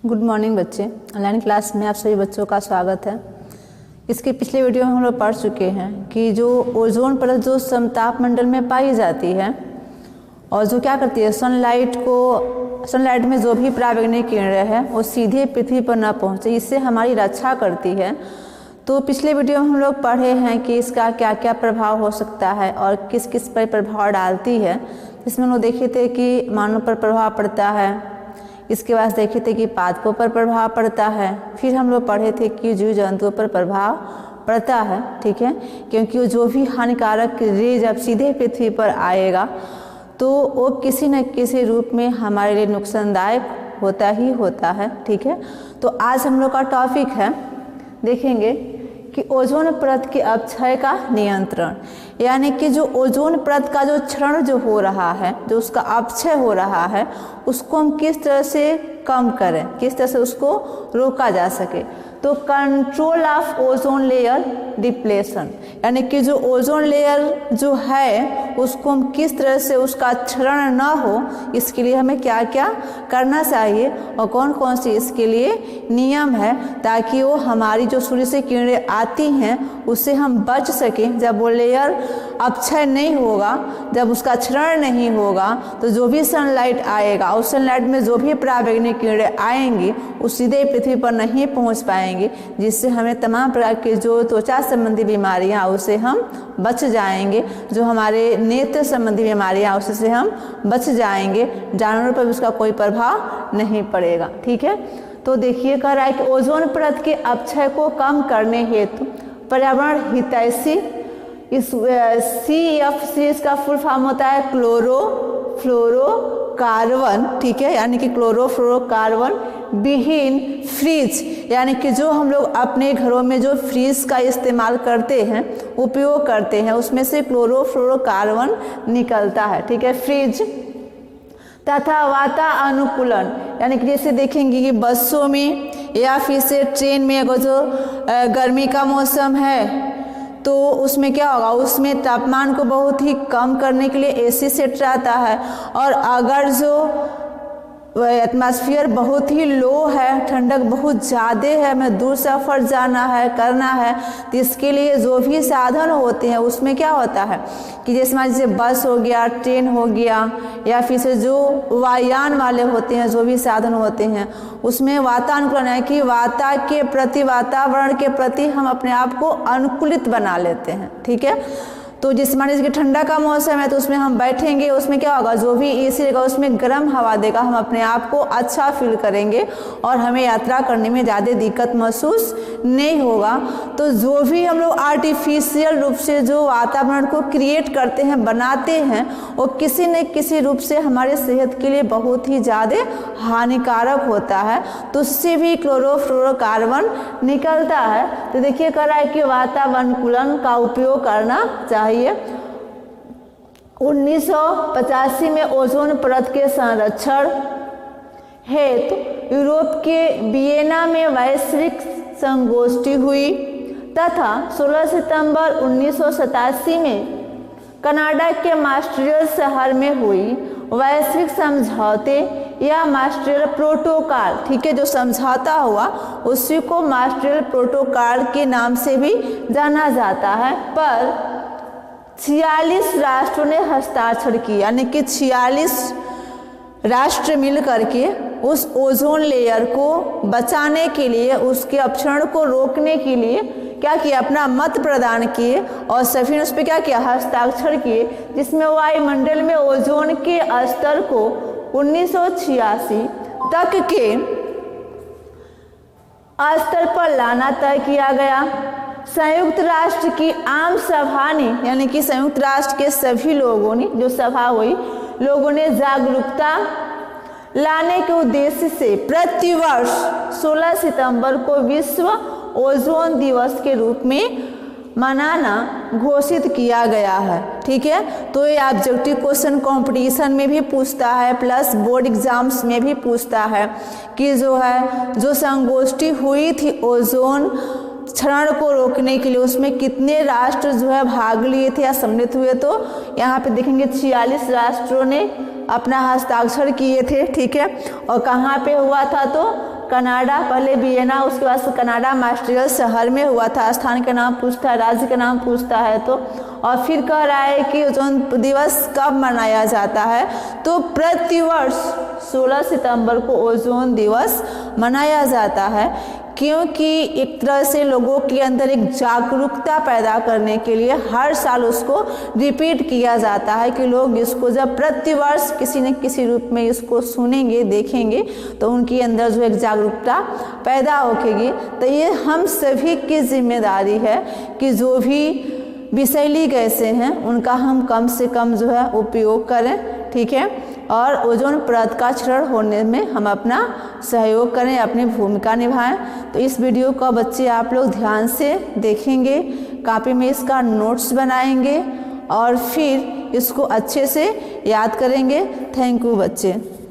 Good morning बच्चे। Online class में आप सभी बच्चों का स्वागत है। इसके पिछले वीडियो में हम लोग पढ़ चुके हैं कि जो ओजोन परत जो समताप मंडल में पाई जाती है और जो क्या करती है सनलाइट में जो भी पराबैंगनी किरणें है वो सीधे पृथ्वी पर न पहुंचे, इससे हमारी रक्षा करती है। तो पिछले वीडियो में हम लोग पढ़े हैं कि इसका क्या क्या प्रभाव हो सकता है और किस किस पर प्रभाव डालती है। इसमें हम लोग देखे थे कि मानव पर प्रभाव पड़ता है, इसके बाद देखे थे कि पादपों पर प्रभाव पड़ता है, फिर हम लोग पढ़े थे कि जीव जंतुओं पर प्रभाव पड़ता है। ठीक है, क्योंकि जो भी हानिकारक रे जब सीधे पृथ्वी पर आएगा तो वो किसी न किसी रूप में हमारे लिए नुकसानदायक होता ही होता है। ठीक है, तो आज हम लोग का टॉपिक है, देखेंगे कि ओजोन परत के अपक्षय का नियंत्रण, यानी कि जो ओजोन परत का जो क्षरण जो हो रहा है, जो उसका अपक्षय हो रहा है, उसको हम किस तरह से कम करें, किस तरह से उसको रोका जा सके। तो control of ozone layer depletion, यानी कि जो ओजोन लेयर जो है उसको हम किस तरह से उसका क्षरण न हो, इसके लिए हमें क्या क्या करना चाहिए और कौन कौन से इसके लिए नियम है, ताकि वो हमारी जो सूर्य से किरणें आती हैं उससे हम बच सकें। जब वो लेयर अपक्षय नहीं होगा, जब उसका क्षरण नहीं होगा, तो जो भी सनलाइट आएगा उस सनलाइट में जो भी पराबैंगनी किरणें आएंगी वो सीधे पृथ्वी पर नहीं पहुंच पाएंगी, जिससे हमें तमाम प्रकार के जो त्वचा संबंधी बीमारियां उससे हम बच जाएंगे, जो हमारे नेत्र संबंधी बीमारियां उससे हम बच जाएंगे, जानवरों पर भी उसका कोई प्रभाव नहीं पड़ेगा। ठीक है, तो देखिए कह रहा है कि ओजोन परत के अपक्षय को कम करने हेतु पर्यावरण हितैषी, इस CFC इसका फुल फॉर्म होता है क्लोरोफ्लोरोकार्बन। ठीक है, यानी कि क्लोरोफ्लोरोकार्बन विहीन फ्रिज, यानी कि जो हम लोग अपने घरों में जो फ्रिज का इस्तेमाल करते हैं, उपयोग करते हैं, उसमें से क्लोरोफ्लोरोकार्बन निकलता है। ठीक है, फ्रिज तथा वातानुकूलन, यानी कि जैसे देखेंगे कि बसों में या फिर से ट्रेन में अगर जो गर्मी का मौसम है तो उसमें क्या होगा, उसमें तापमान को बहुत ही कम करने के लिए AC सेट रहता है, और अगर जो एटमॉस्फेयर बहुत ही लो है, ठंडक बहुत ज़्यादा है, हमें दूर सफ़र जाना है, करना है, तो इसके लिए जो भी साधन होते हैं उसमें क्या होता है कि जैसे बस हो गया, ट्रेन हो गया, या फिर से जो वायुयान वाले होते हैं, जो भी साधन होते हैं, उसमें वातानुकूलन है कि वातावरण के प्रति हम अपने आप को अनुकूलित बना लेते हैं। ठीक है, तो जिस मान लीजिए कि ठंडा का मौसम है तो उसमें हम बैठेंगे, उसमें क्या होगा, जो भी AC रहेगा उसमें गर्म हवा देगा, हम अपने आप को अच्छा फील करेंगे और हमें यात्रा करने में ज़्यादा दिक्कत महसूस नहीं होगा। तो जो भी हम लोग आर्टिफिशियल रूप से जो वातावरण को क्रिएट करते हैं, बनाते हैं, वो किसी न किसी रूप से हमारे सेहत के लिए बहुत ही ज़्यादा हानिकारक होता है, तो उससे भी क्लोरोफ्लोरोकार्बन निकलता है। तो देखिए कह रहा है कि वातानुकूलन का उपयोग करना चाहिए। 1985 में ओजोन परत के संरक्षण हेतु यूरोप के वियना में वैश्विक संगोष्ठी हुई तथा 16 सितंबर 1987 में कनाडा के मॉन्ट्रियल शहर में हुई वैश्विक समझौते या मॉन्ट्रियल प्रोटोकॉल। ठीक है, जो समझौता हुआ उसी को मॉन्ट्रियल प्रोटोकॉल के नाम से भी जाना जाता है, पर 46 राष्ट्रों ने हस्ताक्षर किया, यानी कि 46 राष्ट्र मिल करके उस ओजोन लेयर को बचाने के लिए, उसके अपक्षरण को रोकने के लिए क्या किया, अपना मत प्रदान किए और सभी ने उस पर क्या किया, हस्ताक्षर किए, जिसमें वायुमंडल में ओजोन के स्तर को 1986 तक के स्तर पर लाना तय किया गया। संयुक्त राष्ट्र की आम सभा ने, यानी कि संयुक्त राष्ट्र के सभी लोगों ने, जो सभा हुई, लोगों ने जागरूकता लाने के उद्देश्य से प्रतिवर्ष 16 सितंबर को विश्व ओजोन दिवस के रूप में मनाना घोषित किया गया है। ठीक है, तो ये ऑब्जेक्टिव क्वेश्चन कंपटीशन में भी पूछता है, प्लस बोर्ड एग्जाम्स में भी पूछता है कि जो संगोष्ठी हुई थी ओजोन क्षरण को रोकने के लिए, उसमें कितने राष्ट्र भाग लिए थे या सम्मिलित हुए। तो यहाँ पे देखेंगे 46 राष्ट्रों ने अपना हस्ताक्षर किए थे। ठीक है, और कहाँ पे हुआ था, तो कनाडा, पहले वियना, उसके बाद से कनाडा मॉन्ट्रियल शहर में हुआ था। स्थान का नाम पूछता है, राज्य का नाम पूछता है तो, और फिर कह रहा है कि ओजोन दिवस कब मनाया जाता है, तो प्रतिवर्ष 16 सितंबर को ओजोन दिवस मनाया जाता है, क्योंकि एक तरह से लोगों के अंदर एक जागरूकता पैदा करने के लिए हर साल उसको रिपीट किया जाता है कि लोग इसको जब प्रतिवर्ष किसी न किसी रूप में इसको सुनेंगे, देखेंगे, तो उनके अंदर जो एक जागरूकता पैदा होगी। तो ये हम सभी की जिम्मेदारी है कि जो भी विषैली गैसें हैं उनका हम कम से कम जो है उपयोग करें, ठीक है, और ओजोन परत का क्षरण होने में हम अपना सहयोग करें, अपनी भूमिका निभाएं। तो इस वीडियो को बच्चे आप लोग ध्यान से देखेंगे, कॉपी में इसका नोट्स बनाएंगे और फिर इसको अच्छे से याद करेंगे। थैंक यू बच्चे।